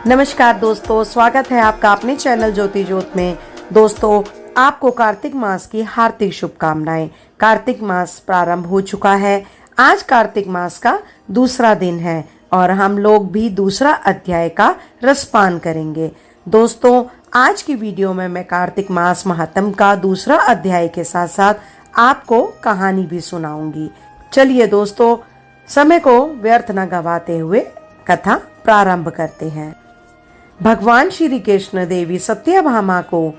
नमस्कार दोस्तों, स्वागत है आपका अपने चैनल ज्योति ज्योत में। दोस्तों, आपको कार्तिक मास की हार्दिक शुभकामनाएं। कार्तिक मास प्रारंभ हो चुका है। आज कार्तिक मास का दूसरा दिन है और हम लोग भी दूसरा अध्याय का रसपान करेंगे। दोस्तों, आज की वीडियो में मैं कार्तिक मास महात्म का दूसरा अध्याय के साथ साथ आपको कहानी भी सुनाऊंगी। चलिए दोस्तों, समय को व्यर्थ न गवाते हुए कथा प्रारंभ करते हैं। भगवान श्री कृष्ण देवी सत्यभामा को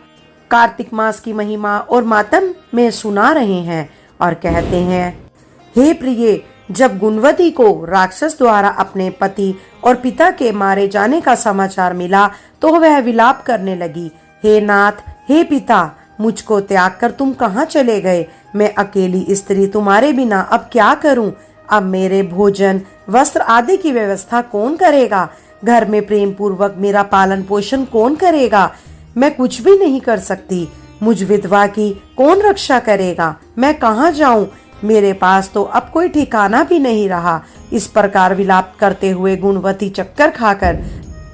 कार्तिक मास की महिमा और मातम में सुना रहे हैं और कहते हैं, हे प्रिय, जब गुणवती को राक्षस द्वारा अपने पति और पिता के मारे जाने का समाचार मिला तो वह विलाप करने लगी। हे नाथ, हे पिता, मुझको त्याग कर तुम कहाँ चले गए? मैं अकेली स्त्री तुम्हारे बिना अब क्या करूं? अब मेरे भोजन, वस्त्र आदि की व्यवस्था कौन करेगा? घर में प्रेम पूर्वक मेरा पालन पोषण कौन करेगा? मैं कुछ भी नहीं कर सकती। मुझ विधवा की कौन रक्षा करेगा? मैं कहाँ जाऊं? मेरे पास तो अब कोई ठिकाना भी नहीं रहा। इस प्रकार विलाप करते हुए गुणवती चक्कर खाकर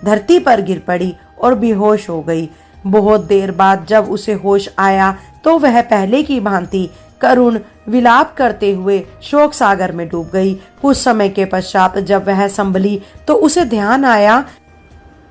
धरती पर गिर पड़ी और बेहोश हो गई। बहुत देर बाद जब उसे होश आया तो वह पहले की भांति करुण विलाप करते हुए शोक सागर में डूब गई। कुछ समय के पश्चात जब वह संभली तो उसे ध्यान आया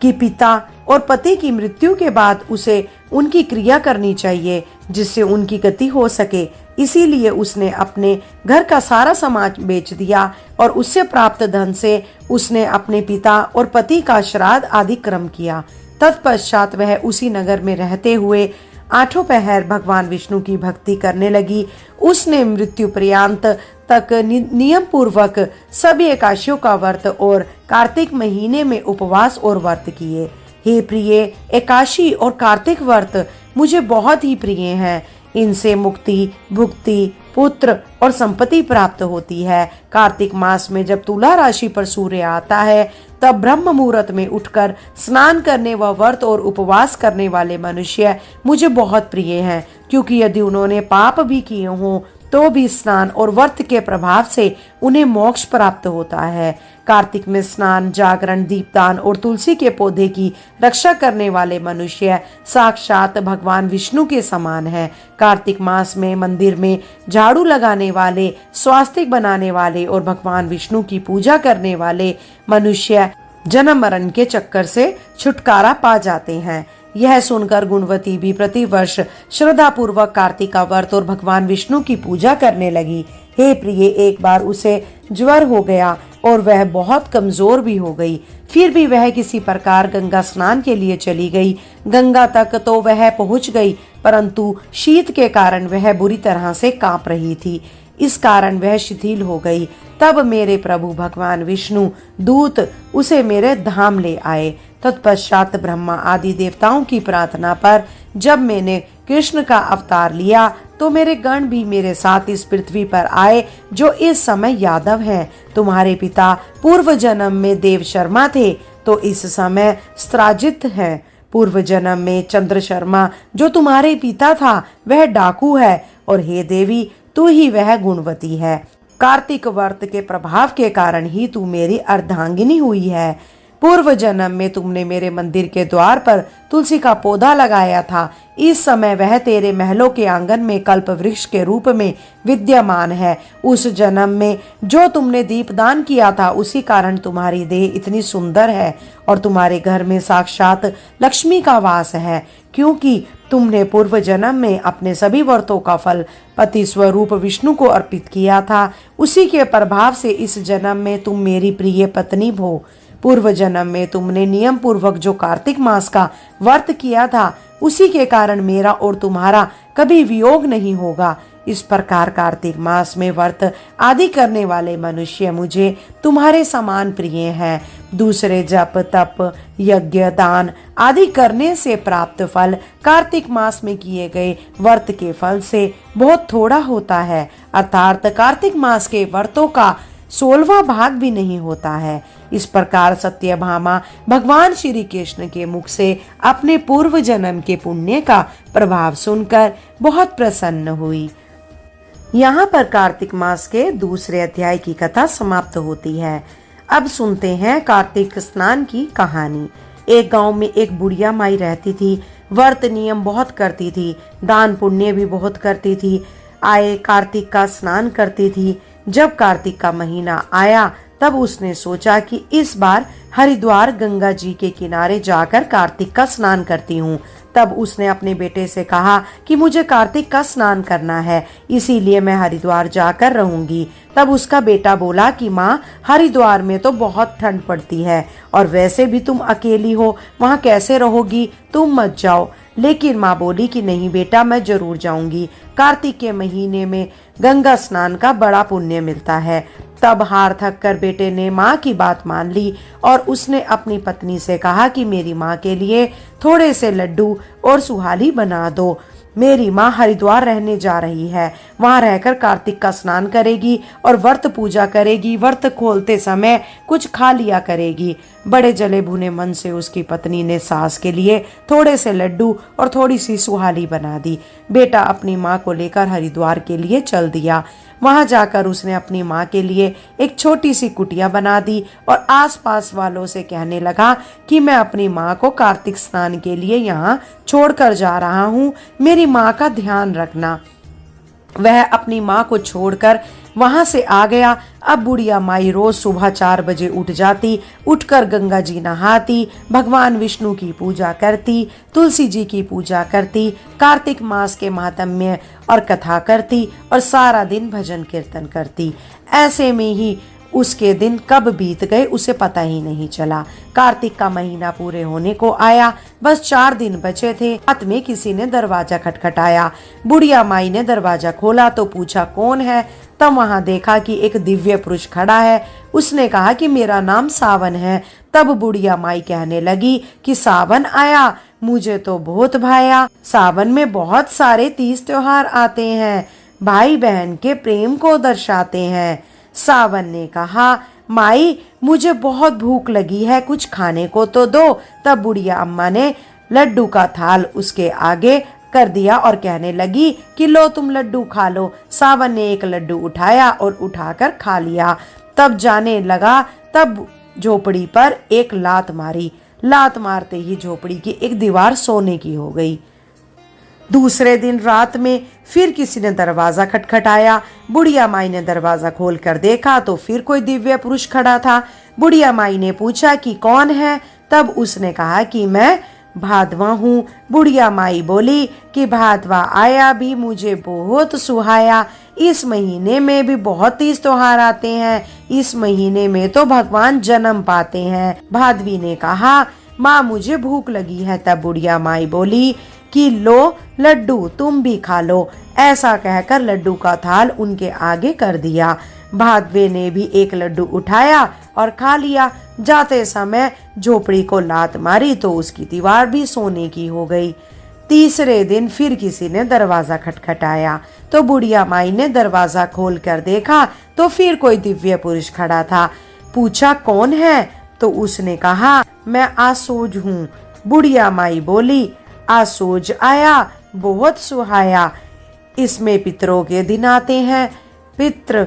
कि पिता और पति की मृत्यु के बाद उसे उनकी क्रिया करनी चाहिए जिससे उनकी गति हो सके। इसीलिए उसने अपने घर का सारा सामान बेच दिया और उससे प्राप्त धन से उसने अपने पिता और पति का श्राद्ध आदि क्रम किया। तत्पश्चात वह उसी नगर में रहते हुए आठों पहर भगवान विष्णु की भक्ति करने लगी। उसने मृत्यु पर्यंत तक नियम पूर्वक सभी एकादशियों का व्रत और कार्तिक महीने में उपवास और व्रत किए। हे प्रिय, एकादशी और कार्तिक व्रत मुझे बहुत ही प्रिय हैं। इनसे मुक्ति, भुक्ति, पुत्र और संपत्ति प्राप्त होती है। कार्तिक मास में जब तुला राशि पर सूर्य आता है तब ब्रह्म मुहूर्त में उठकर स्नान करने व व्रत और उपवास करने वाले मनुष्य मुझे बहुत प्रिय हैं, क्योंकि यदि उन्होंने पाप भी किए हों तो भी स्नान और व्रत के प्रभाव से उन्हें मोक्ष प्राप्त होता है। कार्तिक में स्नान, जागरण, दीपदान और तुलसी के पौधे की रक्षा करने वाले मनुष्य साक्षात भगवान विष्णु के समान है। कार्तिक मास में मंदिर में झाड़ू लगाने वाले, स्वास्तिक बनाने वाले और भगवान विष्णु की पूजा करने वाले मनुष्य जन्म मरण के चक्कर से छुटकारा पा जाते हैं। यह सुनकर गुणवती भी प्रतिवर्ष श्रद्धा पूर्वक कार्तिक का व्रत और भगवान विष्णु की पूजा करने लगी। हे प्रिय, एक बार उसे ज्वर हो गया और वह बहुत कमजोर भी हो गई। फिर भी वह किसी प्रकार गंगा स्नान के लिए चली गई। गंगा तक तो वह पहुंच गई, परंतु शीत के कारण वह बुरी तरह से कांप रही थी। इस कारण वह शिथिल हो गई। तब मेरे प्रभु भगवान विष्णु दूत उसे मेरे धाम ले आए। तत्पश्चात ब्रह्मा आदि देवताओं की प्रार्थना पर जब मैंने कृष्ण का अवतार लिया तो मेरे गण भी मेरे साथ इस पृथ्वी पर आए, जो इस समय यादव हैं। तुम्हारे पिता पूर्व जन्म में देव शर्मा थे तो इस समय स्त्राजित है। पूर्व जन्म में चंद्र शर्मा जो तुम्हारे पिता था वह डाकू है, और हे देवी, तू ही वह गुणवती है। कार्तिक व्रत के प्रभाव के कारण ही तू मेरी अर्धांगिनी हुई है। पूर्व जन्म में तुमने मेरे मंदिर के द्वार पर तुलसी का पौधा लगाया था। इस समय वह तेरे महलों के आंगन में कल्प वृक्ष के रूप में विद्यमान है। उस जन्म में जो तुमने दीपदान किया था उसी कारण तुम्हारी देह इतनी सुंदर है और तुम्हारे घर में साक्षात लक्ष्मी का वास है, क्योंकि तुमने पूर्व जन्म में अपने सभी व्रतों का फल पति स्वरूप विष्णु को अर्पित किया था। उसी के प्रभाव से इस जन्म में तुम मेरी प्रिय पत्नी हो। पूर्व जन्म में तुमने नियम पूर्वक जो कार्तिक मास का व्रत किया था उसी के कारण मेरा और तुम्हारा कभी वियोग नहीं होगा। इस प्रकार कार्तिक मास में व्रत आदि करने वाले मनुष्य मुझे तुम्हारे समान प्रिय हैं। दूसरे जप, तप, यज्ञ, दान आदि करने से प्राप्त फल कार्तिक मास में किए गए व्रत के फल से बहुत थोड़ा होता है, अर्थात कार्तिक मास के व्रतों का 16वां भाग भी नहीं होता है। इस प्रकार सत्यभामा भगवान श्री कृष्ण के मुख से अपने पूर्व जन्म के पुण्य का प्रभाव सुनकर बहुत प्रसन्न हुई। यहाँ पर कार्तिक मास के दूसरे अध्याय की कथा समाप्त होती है। अब सुनते हैं कार्तिक स्नान की कहानी। एक गांव में एक बुढ़िया माई रहती थी। व्रत नियम बहुत करती थी, दान पुण्य भी बहुत करती थी। आए कार्तिक का स्नान करती थी। जब कार्तिक का महीना आया तब उसने सोचा कि इस बार हरिद्वार गंगा जी के किनारे जाकर कार्तिक का स्नान करती हूँ। तब उसने अपने बेटे से कहा कि मुझे कार्तिक का स्नान करना है, इसीलिए मैं हरिद्वार जाकर रहूंगी। तब उसका बेटा बोला कि माँ, हरिद्वार में तो बहुत ठंड पड़ती है और वैसे भी तुम अकेली हो, वहाँ कैसे रहोगी, तुम मत जाओ। लेकिन माँ बोली कि नहीं बेटा, मैं जरूर जाऊंगी। कार्तिक के महीने में गंगा स्नान का बड़ा पुण्य मिलता है। तब हार थक कर बेटे ने माँ की बात मान ली और उसने अपनी पत्नी से कहा कि मेरी माँ के लिए थोड़े से लड्डू और सुहाली बना दो। मेरी माँ हरिद्वार रहने जा रही है, वहाँ रहकर कार्तिक का स्नान करेगी और व्रत पूजा करेगी। व्रत खोलते समय कुछ खा लिया करेगी। बड़े जले भुने मन से उसकी पत्नी ने सास के लिए थोड़े से लड्डू और थोड़ी सी सुहाली बना दी। बेटा अपनी माँ को लेकर हरिद्वार के लिए चल दिया। वहां जाकर उसने अपनी माँ के लिए एक छोटी सी कुटिया बना दी और आसपास वालों से कहने लगा कि मैं अपनी माँ को कार्तिक स्नान के लिए यहाँ छोड़कर जा रहा हूँ, मेरी माँ का ध्यान रखना। वह अपनी माँ को छोड़कर वहां से आ गया। अब बुढ़िया माई रोज सुबह 4 बजे उठ जाती, उठकर गंगा जी नहाती, भगवान विष्णु की पूजा करती, तुलसी जी की पूजा करती, कार्तिक मास के महात्म्य और कथा करती और सारा दिन भजन कीर्तन करती। ऐसे में ही उसके दिन कब बीत गए उसे पता ही नहीं चला। कार्तिक का महीना पूरे होने को आया, बस 4 दिन बचे थे। रात में किसी ने दरवाजा खटखटाया। बुढ़िया माई ने दरवाजा खोला तो पूछा कौन है। तब वहां देखा कि एक दिव्य पुरुष खड़ा है। उसने कहा कि मेरा नाम सावन है। तब बुढ़िया माई कहने लगी कि सावन आया, मुझे तो बहुत भाया। सावन में बहुत सारे तीज त्योहार आते हैं, भाई बहन के प्रेम को दर्शाते हैं। सावन ने कहा माई, मुझे बहुत भूख लगी है, कुछ खाने को तो दो। तब बुढ़िया अम्मा ने लड्डू का थाल उसके आगे कर दिया और कहने लगी कि लो तुम लड्डू खा लो। सावन ने एक लड्डू उठाया और उठाकर खा लिया। तब जाने लगा, तब झोपड़ी पर एक लात मारी। लात मारते ही झोपड़ी की एक दीवार सोने की हो गई। दूसरे दिन रात में फिर किसी ने दरवाजा खटखटाया। बुढ़िया माई ने दरवाजा खोलकर देखा तो फिर कोई दिव्य पुरुष खड़ा था। बुढ़िया माई ने पूछा कि कौन है। तब उसने कहा कि मैं भादवा हूँ। बुढ़िया माई बोली कि भादवा आया भी मुझे बहुत सुहाया। इस महीने में भी बहुत तीज त्योहार आते हैं, इस महीने में तो भगवान जन्म पाते हैं। भादवी ने कहा माँ, मुझे भूख लगी है। तब बुढ़िया माई बोली कि लो लड्डू तुम भी खा लो। ऐसा कहकर लड्डू का थाल उनके आगे कर दिया। भादवे ने भी एक लड्डू उठाया और खा लिया। जाते समय झोपड़ी को लात मारी तो उसकी दीवार भी सोने की हो गई। तीसरे दिन फिर किसी ने दरवाजा खटखटाया तो बुढ़िया माई ने दरवाजा खोलकर देखा तो फिर कोई दिव्य पुरुष खड़ा था। पूछा कौन है। तो उसने कहा मैं आसोज हूँ। बुढ़िया माई बोली आसोज आया, बहुत सुहाया। इसमें पितरों के दिन आते हैं, पितृ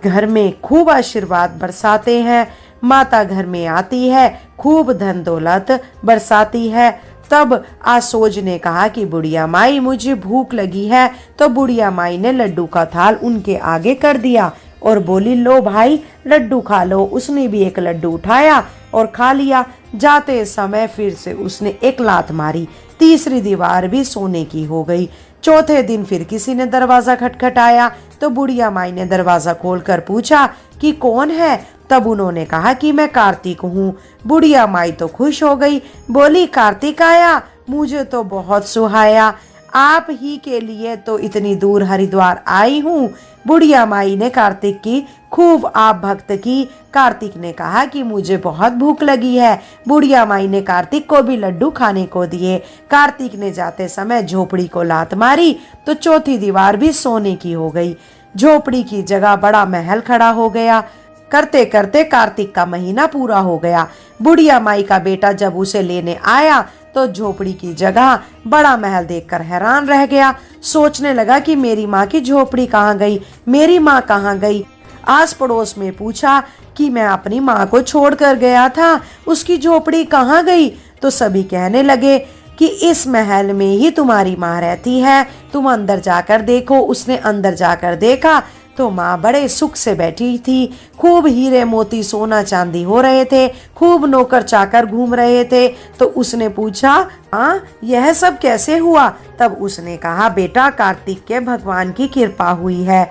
घर में खूब आशीर्वाद बरसाते हैं, माता घर में आती है, खूब धन दौलत बरसाती है। तब आसोज ने कहा कि बुढ़िया माई, मुझे भूख लगी है। तो बुढ़िया माई ने लड्डू का थाल उनके आगे कर दिया और बोली लो भाई लड्डू खा लो। उसने भी एक लड्डू उठाया और खा लिया। जाते समय फिर से उसने एक लात मारी, तीसरी दीवार भी सोने की हो गई। चौथे दिन फिर किसी ने दरवाजा खटखटाया तो बुढ़िया माई ने दरवाजा खोलकर पूछा कि कौन है। तब उन्होंने कहा कि मैं कार्तिक हूँ। बुढ़िया माई तो खुश हो गई, बोली कार्तिक आया, मुझे तो बहुत सुहाया। आप ही के लिए तो इतनी दूर हरिद्वार आई हूँ। बुढ़िया माई ने कार्तिक की खूब आप भक्त की। कार्तिक ने कहा कि मुझे बहुत भूख लगी है। बुढ़िया माई ने कार्तिक को भी लड्डू खाने को दिए। कार्तिक ने जाते समय झोपड़ी को लात मारी तो चौथी दीवार भी सोने की हो गई। झोपड़ी की जगह बड़ा महल खड़ा हो गया। करते करते कार्तिक का महीना पूरा हो गया। बुढ़िया माई का बेटा जब उसे लेने आया तो झोपड़ी की जगह बड़ा महल देखकर हैरान रह गया। सोचने लगा कि मेरी माँ की झोपड़ी कहाँ गई, मेरी माँ कहाँ गई। आस पड़ोस में पूछा कि मैं अपनी माँ को छोड़कर गया था, उसकी झोपड़ी कहाँ गई। तो सभी कहने लगे कि इस महल में ही तुम्हारी माँ रहती है, तुम अंदर जाकर देखो। उसने अंदर जाकर देखा तो माँ बड़े सुख से बैठी थी। खूब हीरे मोती सोना चांदी हो रहे थे, खूब नौकर चाकर घूम रहे थे। तो उसने पूछा, हाँ यह सब कैसे हुआ? तब उसने कहा, बेटा कार्तिक के भगवान की कृपा हुई है।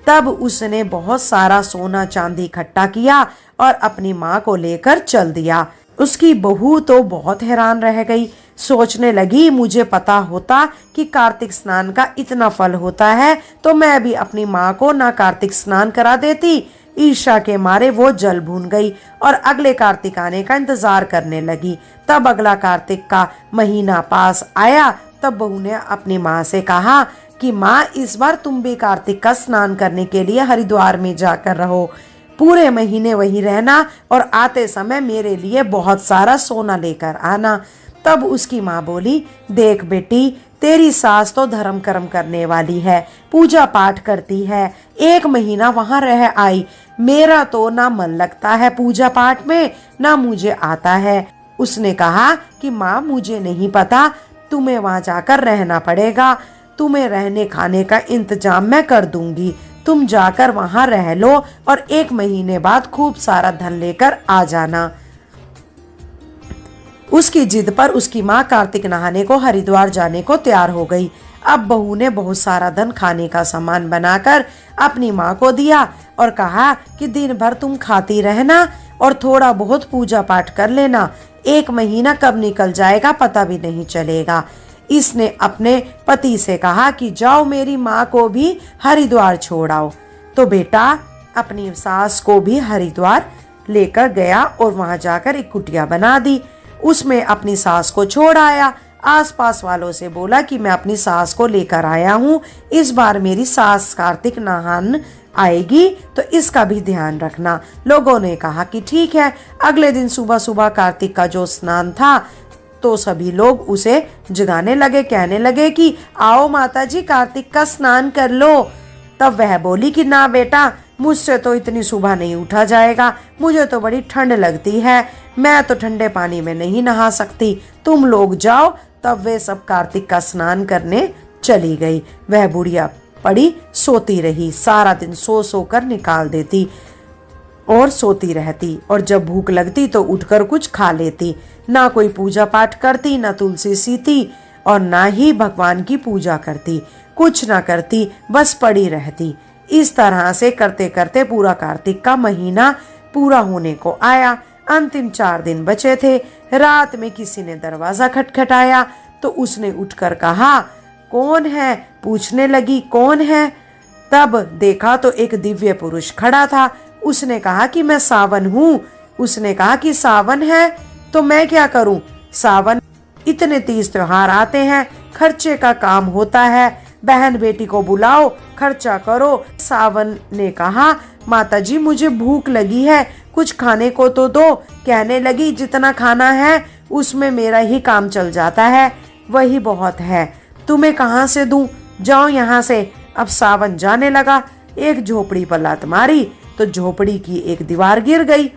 तब उसने बहुत सारा सोना चांदी इकट्ठा किया और अपनी माँ को लेकर चल दिया। उसकी बहू तो बहुत हैरान रह गई, सोचने लगी मुझे पता होता कि कार्तिक स्नान का इतना फल होता है तो मैं भी अपनी माँ को ना कार्तिक स्नान करा देती। ईर्ष्या के मारे वो जल भून गई और अगले कार्तिक आने का इंतजार करने लगी। तब अगला कार्तिक का महीना पास आया। तब बहू ने अपनी माँ से कहा कि माँ इस बार तुम भी कार्तिक का स्नान करने के लिए हरिद्वार में जाकर रहो, पूरे महीने वहीं रहना और आते समय मेरे लिए बहुत सारा सोना लेकर आना। तब उसकी माँ बोली, देख बेटी तेरी सास तो धर्म कर्म करने वाली है, पूजा पाठ करती है, 1 महीना वहां रह आई। मेरा तो ना मन लगता है पूजा पाठ में, ना मुझे आता है। उसने कहा कि माँ मुझे नहीं पता, तुम्हें वहां जाकर रहना पड़ेगा, तुम्हें रहने खाने का इंतजाम मैं कर दूंगी, तुम जाकर वहां रह लो और 1 महीने बाद खूब सारा धन लेकर आ जाना। उसकी जिद पर उसकी माँ कार्तिक नहाने को हरिद्वार जाने को तैयार हो गई। अब बहू ने बहुत सारा धन खाने का सामान बनाकर अपनी माँ को दिया और कहा कि दिन भर तुम खाती रहना और थोड़ा बहुत पूजा पाठ कर लेना, 1 महीना कब निकल जाएगा पता भी नहीं चलेगा। इसने अपने पति से कहा कि जाओ मेरी माँ को भी हरिद्वार छोड़ आओ। तो बेटा अपनी सास को भी हरिद्वार लेकर गया और वहां जाकर एक कुटिया बना दी। उसमें अपनी सास को छोड़ आया। आसपास वालों से बोला कि मैं अपनी सास को लेकर आया हूँ, इस बार मेरी सास कार्तिक नहान आएगी तो इसका भी ध्यान रखना। लोगों ने कहा कि ठीक है। अगले दिन सुबह सुबह कार्तिक का जो स्नान था तो सभी लोग उसे जगाने लगे, कहने लगे कि आओ माताजी कार्तिक का स्नान कर लो। तब वह बोली कि ना बेटा मुझसे तो इतनी सुबह नहीं उठा जाएगा, मुझे तो बड़ी ठंड लगती है, मैं तो ठंडे पानी में नहीं नहा सकती, तुम लोग जाओ। तब वे सब कार्तिक का स्नान करने चली गई। वह बुढ़िया पड़ी सोती रही, सारा दिन सो सो कर निकाल देती और सोती रहती, और जब भूख लगती तो उठकर कुछ खा लेती। ना कोई पूजा पाठ करती, ना तुलसी सीती और ना ही भगवान की पूजा करती, कुछ ना करती, बस पड़ी रहती। इस तरह से करते करते पूरा कार्तिक का महीना पूरा होने को आया। अंतिम 4 दिन बचे थे। रात में किसी ने दरवाजा खटखटाया तो उसने उठकर कहा, कौन है? पूछने लगी, कौन है? तब देखा तो एक दिव्य पुरुष खड़ा था। उसने कहा कि मैं सावन हूँ। उसने कहा कि सावन है तो मैं क्या करूं? सावन इतने 30 त्योहार आते हैं, खर्चे का काम होता है, बहन बेटी को बुलाओ, खर्चा करो। सावन ने कहा, माताजी मुझे भूख लगी है, कुछ खाने को तो दो। कहने लगी, जितना खाना है उसमें मेरा ही काम चल जाता है, वही बहुत है, तुम्हें कहाँ से दूं? जाओ यहाँ से। अब सावन जाने लगा। एक झोपड़ी पर लात मारी तो झोपड़ी की एक दीवार गिर गई।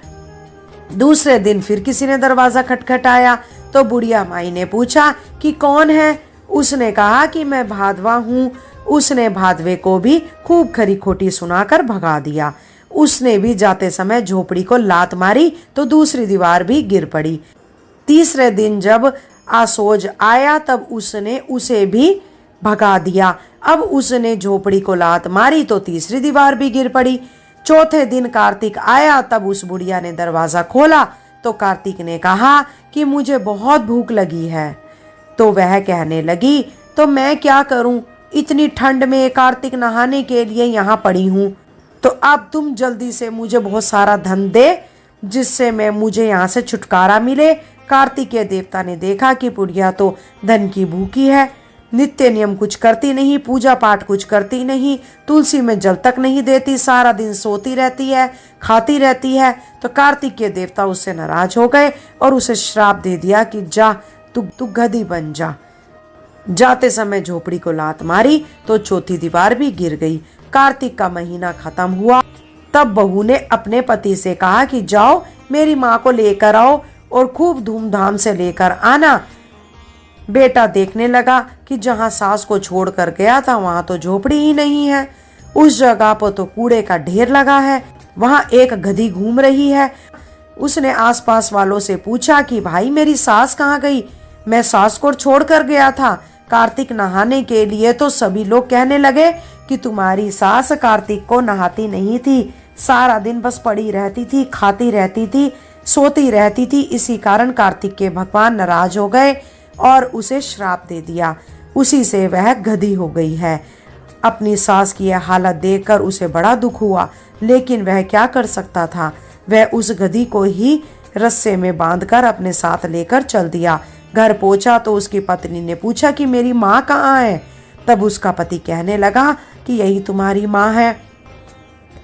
दूसरे दिन फिर किसी ने दरवाजा खटखटाया तो बुढ़िया माई ने पूछा कि कौन है? उसने कहा कि मैं भादवा हूँ। उसने भादवे को भी खूब खरी खोटी सुनाकर भगा दिया। उसने भी जाते समय झोपड़ी को लात मारी तो दूसरी दीवार भी गिर पड़ी। तीसरे दिन जब आसोज आया तब उसने उसे भी भगा दिया। अब उसने झोपड़ी को लात मारी तो तीसरी दीवार भी गिर पड़ी। चौथे दिन कार्तिक आया तब उस बुढ़िया ने दरवाजा खोला तो कार्तिक ने कहा कि मुझे बहुत भूख लगी है। तो वह कहने लगी, तो मैं क्या करूं, इतनी ठंड में कार्तिक नहाने के लिए यहाँ पड़ी हूँ, तो अब तुम जल्दी से मुझे बहुत सारा धन दे जिससे मैं मुझे यहाँ से छुटकारा मिले। कार्तिकेय देवता ने देखा कि बुढ़िया तो धन की भूखी है, नित्य नियम कुछ करती नहीं, पूजा पाठ कुछ करती नहीं, तुलसी में जल तक नहीं देती, सारा दिन सोती रहती है, खाती रहती है। तो कार्तिकेय देवता उससे नाराज हो गए और उसे श्राप दे दिया कि जा तू गधी बन जा। जाते समय झोपड़ी को लात मारी तो चौथी दीवार भी गिर गई। कार्तिक का महीना खत्म हुआ। तब बहू ने अपने पति से कहा कि जाओ मेरी माँ को लेकर आओ, और खूब धूमधाम से लेकर आना। बेटा देखने लगा कि जहां सास को छोड़कर गया था वहां तो झोपड़ी ही नहीं है, उस जगह पर तो कूड़े का ढेर लगा है, वहां एक गधी घूम रही है। उसने आसपास वालों से पूछा कि भाई मेरी सास कहाँ गई? मैं सास को छोड़कर गया था कार्तिक नहाने के लिए, तो सभी लोग कहने लगे कि तुम्हारी सास कार्तिक को नहाती नहीं थी, सारा दिन बस पड़ी रहती थी, खाती रहती थी, सोती रहती थी। इसी कारण कार्तिक के भगवान नाराज हो गए और उसे श्राप दे दिया। उसी से वह गधी हो गई है। अपनी सास की यह हालत देखकर उसे बड़ा दुख हुआ, लेकिन वह क्या कर सकता था। वह उस गधी को ही रस्से में बांधकर अपने साथ लेकर चल दिया। घर पहुंचा तो उसकी पत्नी ने पूछा कि मेरी माँ कहाँ है? तब उसका पति कहने लगा कि यही तुम्हारी माँ है।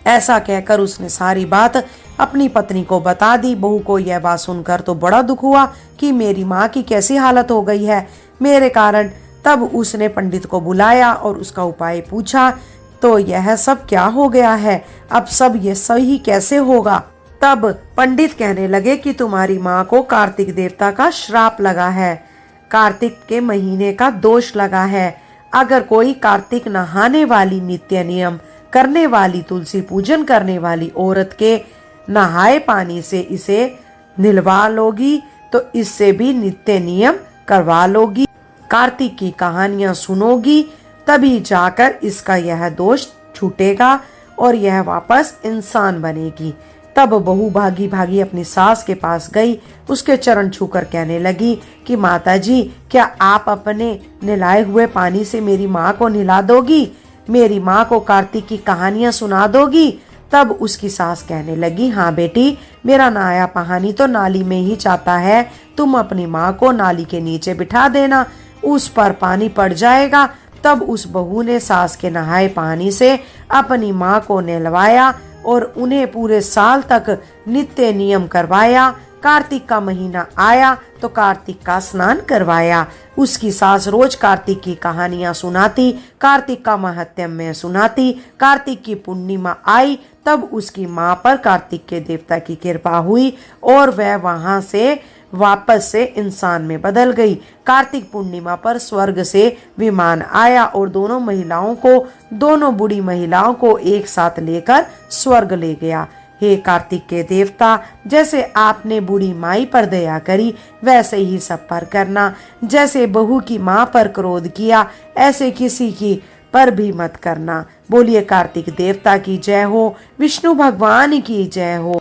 ऐसा कहकर उसने सारी बात अपनी पत्नी को बता दी। बहू को यह बात सुनकर तो बड़ा दुख हुआ कि मेरी माँ की कैसी हालत हो गई है मेरे कारण। तब उसने पंडित को बुलाया और उसका उपाय पूछा। तो यह सब क्या हो गया है? अब सब ये सही कैसे होगा? तब पंडित कहने लगे कि तुम्हारी माँ को कार्तिक देवता का श्राप लगा है, कार्तिक के महीने का दोष लगा है। अगर कोई कार्तिक नहाने वाली, नित्य नियम करने वाली, तुलसी पूजन करने वाली औरत के नहाए पानी से इसे निलवा लोगी तो इससे भी नित्य नियम करवा लोगी, कार्तिक की कहानियां सुनोगी, तभी जाकर इसका यह दोष छूटेगा और यह वापस इंसान बनेगी। तब बहू भागी भागी अपनी सास के पास गई, उसके चरण छूकर कहने लगी कि माताजी, क्या आप अपने नहलाए हुए पानी से मेरी माँ को नहला दोगी? मेरी माँ को कार्तिक की कहानियां सुना दोगी? तब उसकी सास कहने लगी, हाँ बेटी, मेरा नहाया पानी तो नाली में ही जाता है, तुम अपनी माँ को नाली के नीचे बिठा देना, उस पर पानी पड़ जाएगा। तब उस बहू ने सास के नहाए पानी से अपनी माँ को नहलवाया और उन्हें पूरे साल तक नित्य नियम करवाया। कार्तिक का महीना आया तो कार्तिक का स्नान करवाया। उसकी सास रोज कार्तिक की कहानियां सुनाती, कार्तिक का महत्म्य सुनाती। कार्तिक की पूर्णिमा आई तब उसकी मां पर कार्तिक के देवता की कृपा हुई और वह वहां से वापस से इंसान में बदल गई। कार्तिक पूर्णिमा पर स्वर्ग से विमान आया और दोनों बूढ़ी महिलाओं को एक साथ लेकर स्वर्ग ले गया। हे कार्तिक के देवता, जैसे आपने बूढ़ी माई पर दया करी वैसे ही सब पर करना। जैसे बहू की माँ पर क्रोध किया ऐसे किसी की पर भी मत करना। बोलिए कार्तिक देवता की जय हो, विष्णु भगवान की जय हो।